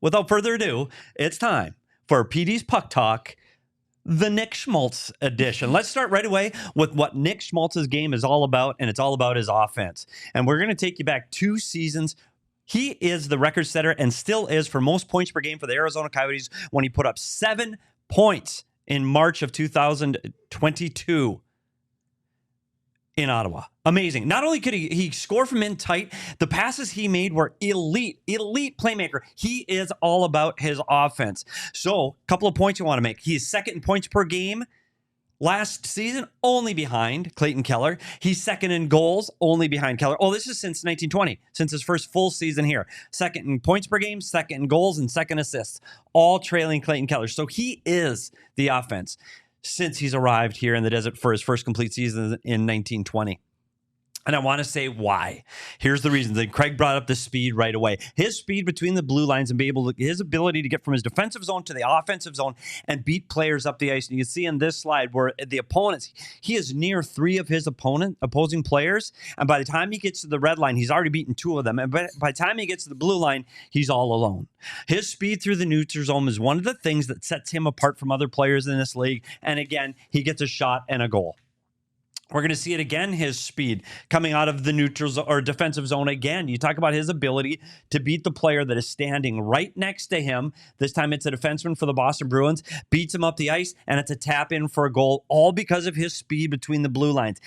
without further ado, it's time for Petey's Puck Talk, the Nick Schmaltz edition. Let's start right away with what Nick Schmaltz's game is all about, and it's all about his offense. And we're going to take you back 2 seasons. He is the record setter and still is for most points per game for the Arizona Coyotes when he put up 7 points in March of 2022 in Ottawa. Amazing. Not only could he score from in tight, the passes he made were elite playmaker. He is all about his offense. So, a couple of points you want to make. He's second in points per game last season, only behind Clayton Keller. He's second in goals, only behind Keller. Oh, this is since 1920, since his first full season here. Second in points per game, second in goals, and second assists, all trailing Clayton Keller. So he is the offense since he's arrived here in the desert for his first complete season in 1920. And I want to say why. Here's the reason. That Craig brought up the speed right away. His speed between the blue lines and his ability to get from his defensive zone to the offensive zone and beat players up the ice. And you can see in this slide where the opponents, he is near 3 of his opposing players. And by the time he gets to the red line, he's already beaten 2 of them. And by the time he gets to the blue line, he's all alone. His speed through the neutral zone is one of the things that sets him apart from other players in this league. And again, he gets a shot and a goal. We're going to see it again, his speed coming out of the neutral or defensive zone again. You talk about his ability to beat the player that is standing right next to him. This time it's a defenseman for the Boston Bruins, beats him up the ice, and it's a tap in for a goal, all because of his speed between the blue lines.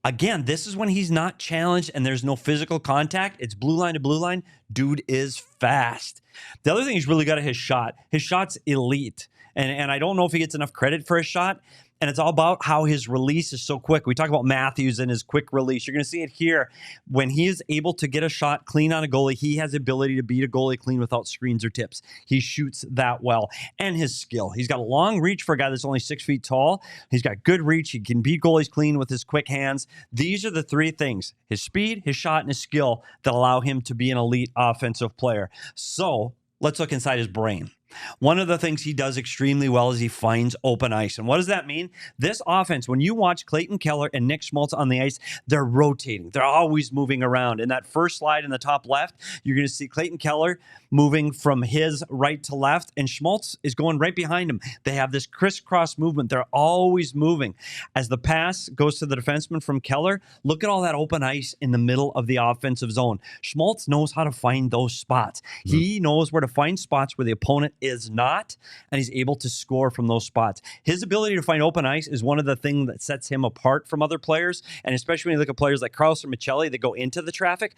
Again, this is when he's not challenged and there's no physical contact. It's blue line to blue line. Dude is fast. The other thing he's really got at his shot. His shot's elite. And I don't know if he gets enough credit for his shot. And it's all about how his release is so quick. We talk about Matthews and his quick release. You're going to see it here. When he is able to get a shot clean on a goalie, he has the ability to beat a goalie clean without screens or tips. He shoots that well. And his skill. He's got a long reach for a guy that's only 6 feet tall. He's got good reach. He can beat goalies clean with his quick hands. These are the 3 things: his speed, his shot, and his skill that allow him to be an elite offensive player. So let's look inside his brain. One of the things he does extremely well is he finds open ice. And what does that mean? This offense, when you watch Clayton Keller and Nick Schmaltz on the ice, they're rotating. They're always moving around. In that first slide in the top left, you're going to see Clayton Keller moving from his right to left, and Schmaltz is going right behind him. They have this crisscross movement. They're always moving. As the pass goes to the defenseman from Keller, look at all that open ice in the middle of the offensive zone. Schmaltz knows how to find those spots. He knows where to find spots where the opponent is not, and he's able to score from those spots. His ability to find open ice is one of the things that sets him apart from other players, and especially when you look at players like Carlson or Michelli that go into the traffic,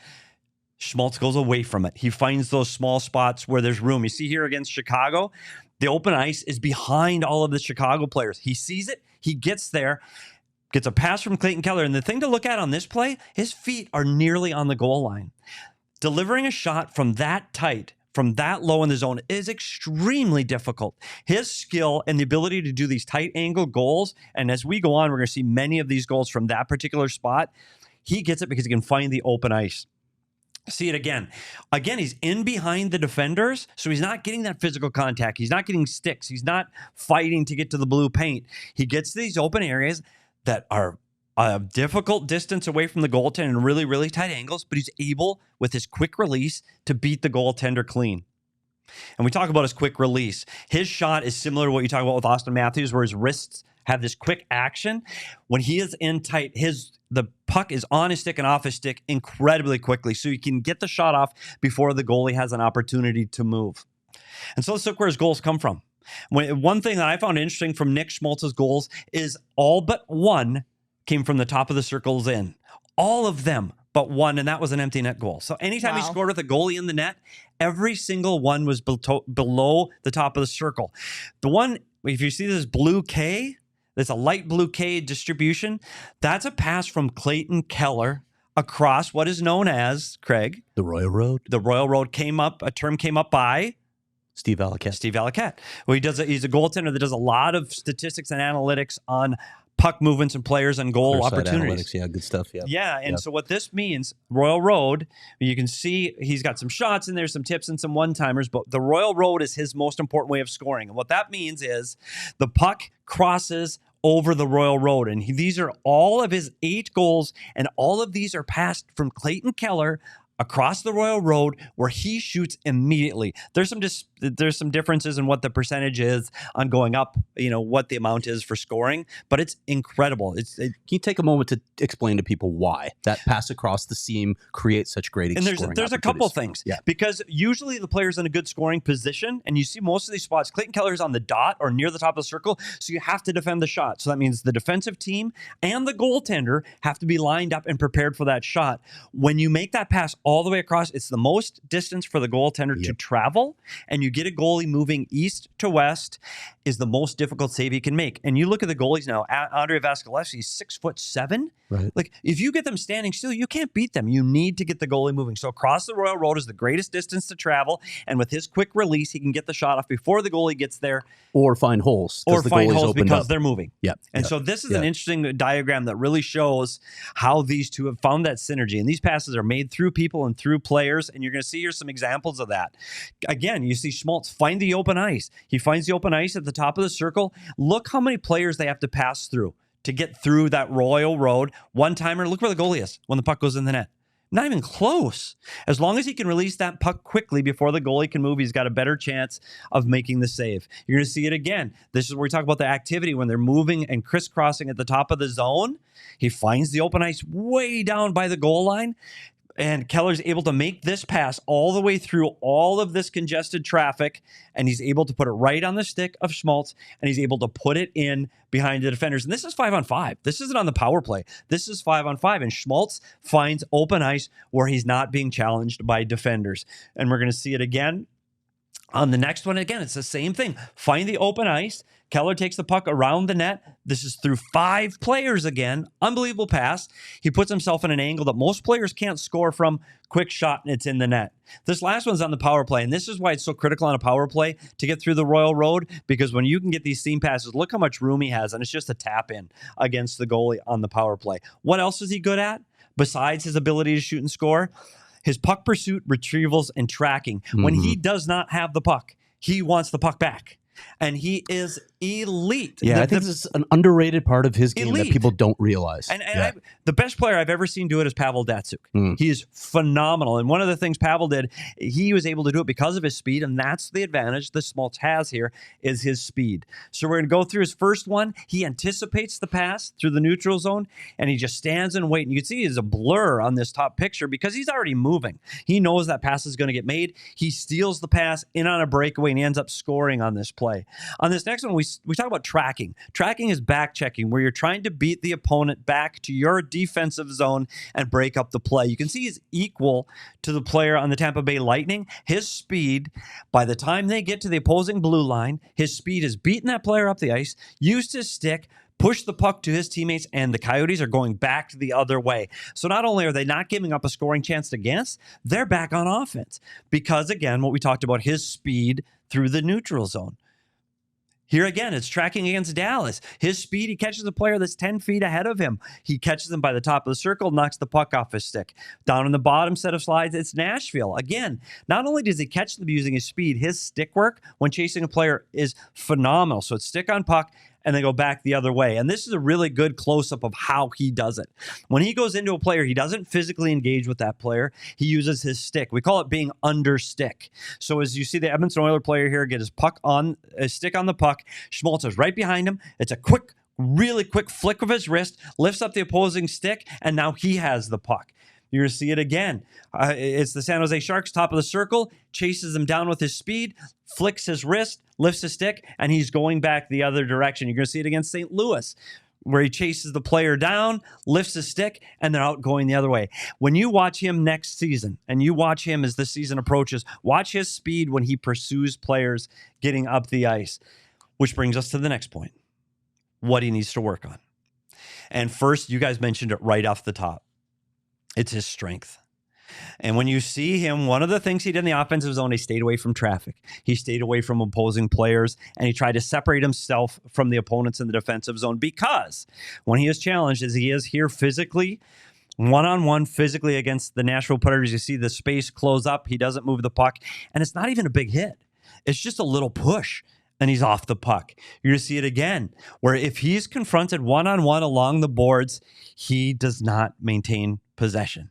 Schmaltz goes away from it. He finds those small spots where there's room. You see here against Chicago, the open ice is behind all of the Chicago players. He sees it, he gets there, gets a pass from Clayton Keller, and the thing to look at on this play, his feet are nearly on the goal line. Delivering a shot from that tight, from that low in the zone is extremely difficult. His skill and the ability to do these tight angle goals, and as we go on, we're going to see many of these goals from that particular spot. He gets it because he can find the open ice. See it again. Again, he's in behind the defenders, so he's not getting that physical contact. He's not getting sticks. He's not fighting to get to the blue paint. He gets to these open areas that are a difficult distance away from the goaltender and really, really tight angles, but he's able, with his quick release, to beat the goaltender clean. And we talk about his quick release. His shot is similar to what you talk about with Austin Matthews, where his wrists have this quick action. When he is in tight, the puck is on his stick and off his stick incredibly quickly, so he can get the shot off before the goalie has an opportunity to move. And so let's look where his goals come from. One thing that I found interesting from Nick Schmaltz's goals is all but one came from the top of the circles in. All of them but one, and that was an empty net goal. So anytime he scored with a goalie in the net, every single one was below the top of the circle. The one, if you see this blue K, there's a light blue K distribution. That's a pass from Clayton Keller across what is known as, Craig, the Royal Road. The Royal Road came up, a term came up by Steve Allicat. Well, he's a goaltender that does a lot of statistics and analytics on puck movements and players and goal opportunities. Yeah, good stuff. Yeah. And so what this means, Royal Road, you can see he's got some shots in there, some tips and some one-timers, but the Royal Road is his most important way of scoring. And what that means is the puck crosses over the Royal Road. And these are all of his 8 goals, and all of these are passed from Clayton Keller across the Royal Road where he shoots immediately. There's some differences in what the percentage is on going up, what the amount is for scoring, but it's incredible. Can you take a moment to explain to people why that pass across the seam creates such great scoring And there's a couple things. Yeah. Because usually the player's in a good scoring position, and you see most of these spots, Clayton Keller's on the dot or near the top of the circle, so you have to defend the shot. So that means the defensive team and the goaltender have to be lined up and prepared for that shot. When you make that pass all the way across, it's the most distance for the goaltender to travel, and you get a goalie moving east to west is the most difficult save he can make. And you look at the goalies now, Andrei Vasilevsky's 6'7". Right. Like, if you get them standing still, you can't beat them. You need to get the goalie moving. So across the Royal Road is the greatest distance to travel, and with his quick release, he can get the shot off before the goalie gets there. Or find holes. Or find holes because they're moving. Yep. And so this is an interesting diagram that really shows how these two have found that synergy. And these passes are made through people and through players, and you're going to see here some examples of that. Again, you see Schmaltz find the open ice. He finds the open ice at the top of the circle. Look how many players they have to pass through to get through that Royal Road. One-timer, look where the goalie is when the puck goes in the net. Not even close. As long as he can release that puck quickly before the goalie can move, he's got a better chance of making the save. You're going to see it again. This is where we talk about the activity when they're moving and crisscrossing at the top of the zone. He finds the open ice way down by the goal line. And Keller's able to make this pass all the way through all of this congested traffic, and he's able to put it right on the stick of Schmaltz, and he's able to put it in behind the defenders. And this is 5-on-5. This isn't on the power play. This is 5-on-5, and Schmaltz finds open ice where he's not being challenged by defenders. And we're going to see it again on the next one. Again, it's the same thing. Find the open ice. Keller takes the puck around the net. This is through 5 players again. Unbelievable pass. He puts himself in an angle that most players can't score from. Quick shot, and it's in the net. This last one's on the power play, and this is why it's so critical on a power play to get through the Royal Road, because when you can get these seam passes, look how much room he has, and it's just a tap in against the goalie on the power play. What else is he good at besides his ability to shoot and score? His puck pursuit, retrievals, and tracking. When he does not have the puck, he wants the puck back. And he is elite. Yeah, I think this is an underrated part of his game that people don't realize. And the best player I've ever seen do it is Pavel Datsyuk. He is phenomenal. And one of the things Pavel did, he was able to do it because of his speed, and that's the advantage that Schmaltz has here, is his speed. So we're going to go through his first one. He anticipates the pass through the neutral zone, and he just stands and waits. And you can see he's a blur on this top picture because he's already moving. He knows that pass is going to get made. He steals the pass in on a breakaway, and he ends up scoring on this play. On this next one, we talk about tracking. Tracking is back checking, where you're trying to beat the opponent back to your defensive zone and break up the play. You can see he's equal to the player on the Tampa Bay Lightning. His speed, by the time they get to the opposing blue line, his speed is beating that player up the ice, used his stick, pushed the puck to his teammates, and the Coyotes are going back the other way. So not only are they not giving up a scoring chance against, they're back on offense. Because, again, what we talked about, his speed through the neutral zone. Here again, it's tracking against Dallas. His speed, he catches a player that's 10 feet ahead of him. He catches him by the top of the circle, knocks the puck off his stick. Down in the bottom set of slides, it's Nashville. Again, not only does he catch them using his speed, his stick work when chasing a player is phenomenal. So it's stick on puck, and they go back the other way. And this is a really good close-up of how he does it. When he goes into a player, he doesn't physically engage with that player. He uses his stick. We call it being under stick. So as you see the Edmonton Oilers player here get his stick on the puck, Schmaltz is right behind him. It's a quick, really quick flick of his wrist, lifts up the opposing stick, and now he has the puck. You're going to see it again. It's the San Jose Sharks, top of the circle, chases him down with his speed, flicks his wrist, lifts his stick, and he's going back the other direction. You're going to see it against St. Louis, where he chases the player down, lifts his stick, and they're out going the other way. When you watch him next season, and you watch him as the season approaches, watch his speed when he pursues players getting up the ice. Which brings us to the next point, what he needs to work on. And first, you guys mentioned it right off the top. It's his strength. And when you see him, one of the things he did in the offensive zone, he stayed away from traffic. He stayed away from opposing players, and he tried to separate himself from the opponents in the defensive zone, because when he is challenged, as he is here physically, one-on-one physically against the Nashville Predators, you see the space close up. He doesn't move the puck, and it's not even a big hit. It's just a little push, and he's off the puck. You're going to see it again, where if he's confronted one-on-one along the boards, he does not maintain possession.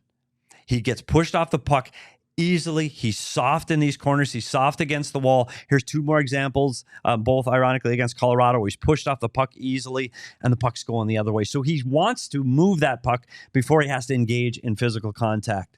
He gets pushed off the puck easily. He's soft in these corners. He's soft against the wall. Here's two more examples, both ironically against Colorado, where he's pushed off the puck easily and the puck's going the other way. So he wants to move that puck before he has to engage in physical contact.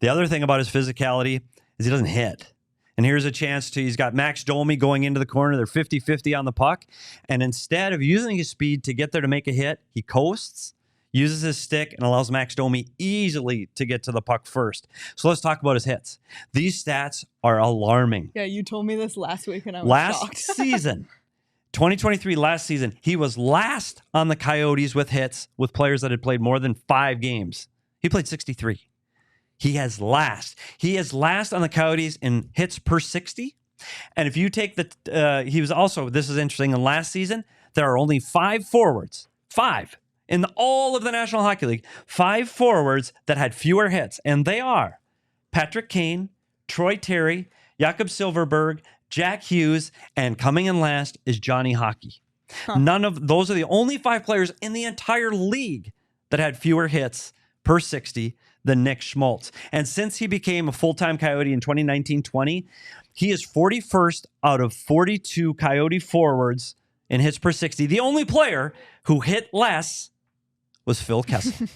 The other thing about his physicality is he doesn't hit. And here's a chance he's got Max Domi going into the corner. They're 50-50 on the puck. And instead of using his speed to get there to make a hit, he coasts, uses his stick, and allows Max Domi easily to get to the puck first. So let's talk about his hits. These stats are alarming. Yeah, you told me this last week and I was shocked. Last season, 2023 last season, he was last on the Coyotes with hits with players that had played more than 5 games. He played 63. He is last on the Coyotes in hits per 60. And if you take he was also, this is interesting, in last season, there are only 5 forwards, 5 in all of the National Hockey League, 5 forwards that had fewer hits. And they are Patrick Kane, Troy Terry, Jakob Silfverberg, Jack Hughes, and coming in last is Johnny Hockey. None of those are the only 5 players in the entire league that had fewer hits per 60 than Nick Schmaltz. And since he became a full-time Coyote in 2019-20, he is 41st out of 42 Coyote forwards in hits per 60. The only player who hit less was Phil Kessel.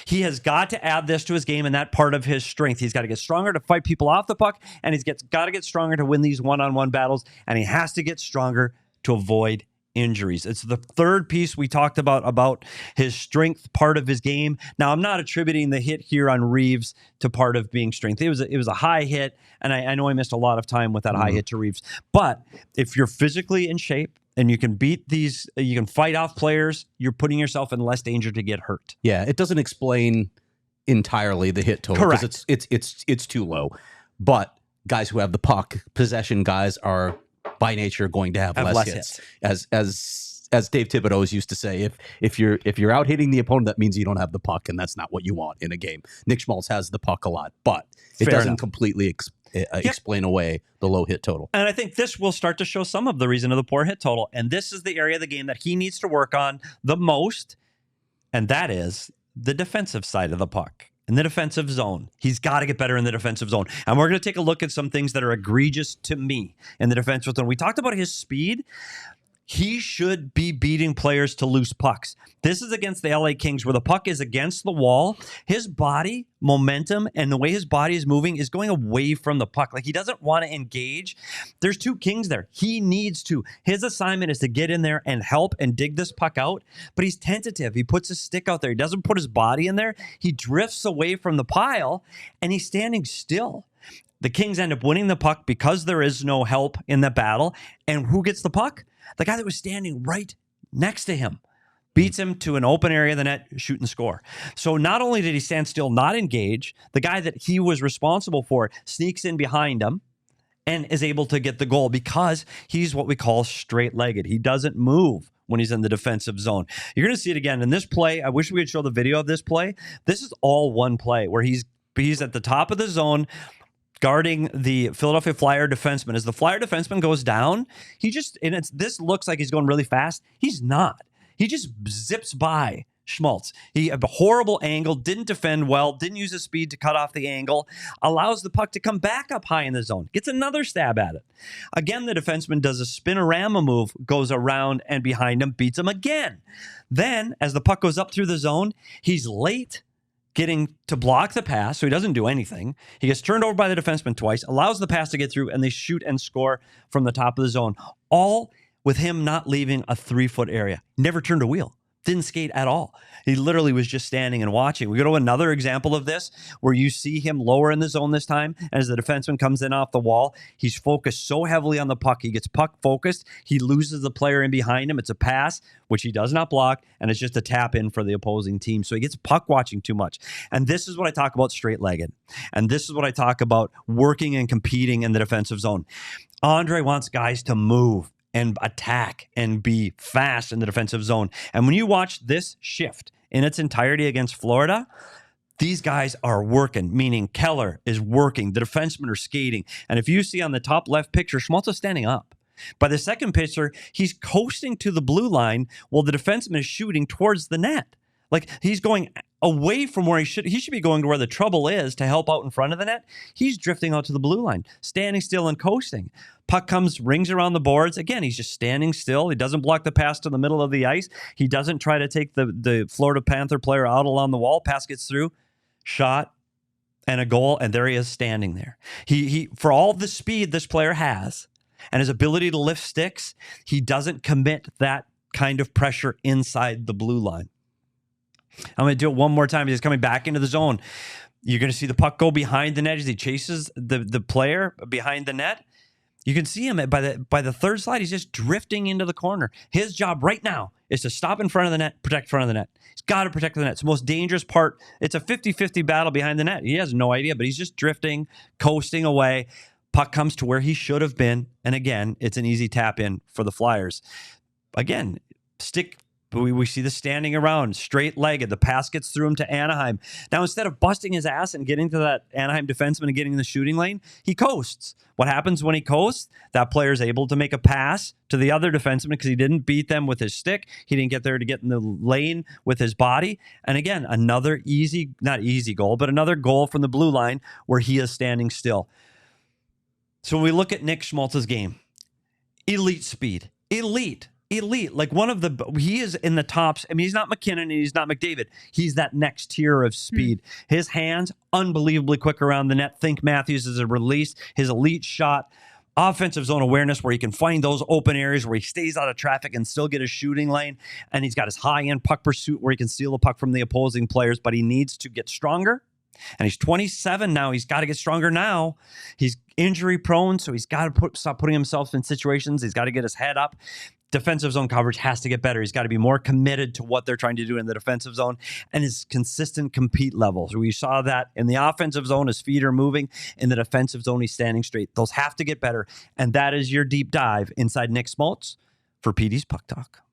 He has got to add this to his game, and that part of his strength. He's got to get stronger to fight people off the puck, and he's got to get stronger to win these one-on-one battles, and he has to get stronger to avoid injuries. It's the third piece we talked about his strength part of his game. Now, I'm not attributing the hit here on Reeves to part of being strength. It was a high hit, and I know I missed a lot of time with that high hit to Reeves. But if you're physically in shape and you can beat these, you can fight off players, you're putting yourself in less danger to get hurt. Yeah, it doesn't explain entirely the hit total because it's too low. But guys who have the puck, possession guys, are by nature going to have less hits. As Dave Thibodeau used to say, if you're out hitting the opponent, that means you don't have the puck, and that's not what you want in a game. Nick Schmaltz has the puck a lot, but it doesn't completely explain away the low hit total. And I think this will start to show some of the reason of the poor hit total. And this is the area of the game that he needs to work on the most, and that is the defensive side of the puck. In the defensive zone. He's got to get better in the defensive zone. And we're going to take a look at some things that are egregious to me in the defensive zone. We talked about his speed. He should be beating players to loose pucks. This is against the LA Kings where the puck is against the wall. His body momentum and the way his body is moving is going away from the puck. Like, he doesn't want to engage. There's 2 Kings there. He needs to. His assignment is to get in there and help and dig this puck out, but he's tentative. He puts his stick out there. He doesn't put his body in there. He drifts away from the pile, and he's standing still. The Kings end up winning the puck because there is no help in the battle. And who gets the puck? The guy that was standing right next to him beats him to an open area of the net, shoot and score. So not only did he stand still, not engage, the guy that he was responsible for sneaks in behind him and is able to get the goal because he's what we call straight-legged. He doesn't move when he's in the defensive zone. You're going to see it again in this play. I wish we could show the video of this play. This is all one play where he's at the top of the zone, guarding the Philadelphia Flyer defenseman. As the Flyer defenseman goes down, this looks like he's going really fast. He's not. He just zips by Schmaltz. He had a horrible angle, didn't defend well, didn't use his speed to cut off the angle, allows the puck to come back up high in the zone, gets another stab at it. Again, the defenseman does a spinorama move, goes around and behind him, beats him again. Then, as the puck goes up through the zone, he's late getting to block the pass, so he doesn't do anything. He gets turned over by the defenseman twice, allows the pass to get through, and they shoot and score from the top of the zone. All with him not leaving a 3-foot area. Never turned a wheel. Didn't skate at all. He literally was just standing and watching. We go to another example of this where you see him lower in the zone this time. As the defenseman comes in off the wall, he's focused so heavily on the puck. He gets puck focused. He loses the player in behind him. It's a pass, which he does not block, and it's just a tap in for the opposing team. So he gets puck watching too much. And this is what I talk about straight-legged. And this is what I talk about working and competing in the defensive zone. Andre wants guys to move and attack and be fast in the defensive zone. And when you watch this shift in its entirety against Florida, these guys are working, meaning Keller is working. The defensemen are skating. And if you see on the top left picture, Schmaltz is standing up. By the second picture, he's coasting to the blue line while the defenseman is shooting towards the net. Like, he's going away from where he should be going to where the trouble is to help out in front of the net. He's drifting out to the blue line, standing still and coasting. Puck comes, rings around the boards. Again, he's just standing still. He doesn't block the pass to the middle of the ice. He doesn't try to take the Florida Panther player out along the wall. Pass gets through, shot, and a goal, and there he is standing there. He for all the speed this player has and his ability to lift sticks, he doesn't commit that kind of pressure inside the blue line. I'm going to do it one more time. He's coming back into the zone. You're going to see the puck go behind the net as he chases the player behind the net. You can see him by the third slide. He's just drifting into the corner. His job right now is to stop in front of the net, protect front of the net. He's got to protect the net. It's the most dangerous part. It's a 50-50 battle behind the net. He has no idea, but he's just drifting, coasting away. Puck comes to where he should have been. And again, it's an easy tap in for the Flyers. Again, we see the standing around, straight-legged. The pass gets through him to Anaheim. Now, instead of busting his ass and getting to that Anaheim defenseman and getting in the shooting lane, he coasts. What happens when he coasts? That player is able to make a pass to the other defenseman because he didn't beat them with his stick. He didn't get there to get in the lane with his body. And again, another not easy goal, but another goal from the blue line where he is standing still. So when we look at Nick Schmaltz's game, elite speed, elite. Like he is in the tops. I mean, he's not McKinnon and he's not McDavid. He's that next tier of speed. His hands, unbelievably quick around the net. Think Matthews is a release. His elite shot, offensive zone awareness where he can find those open areas where he stays out of traffic and still get a shooting lane. And he's got his high-end puck pursuit where he can steal the puck from the opposing players, but he needs to get stronger. And he's 27 now. He's got to get stronger now. He's injury prone, so he's got to stop putting himself in situations. He's got to get his head up. Defensive zone coverage has to get better. He's got to be more committed to what they're trying to do in the defensive zone and his consistent compete levels. We saw that in the offensive zone, his feet are moving. In the defensive zone, he's standing straight. Those have to get better. And that is your deep dive inside Nick Schmaltz for PD's Puck Talk.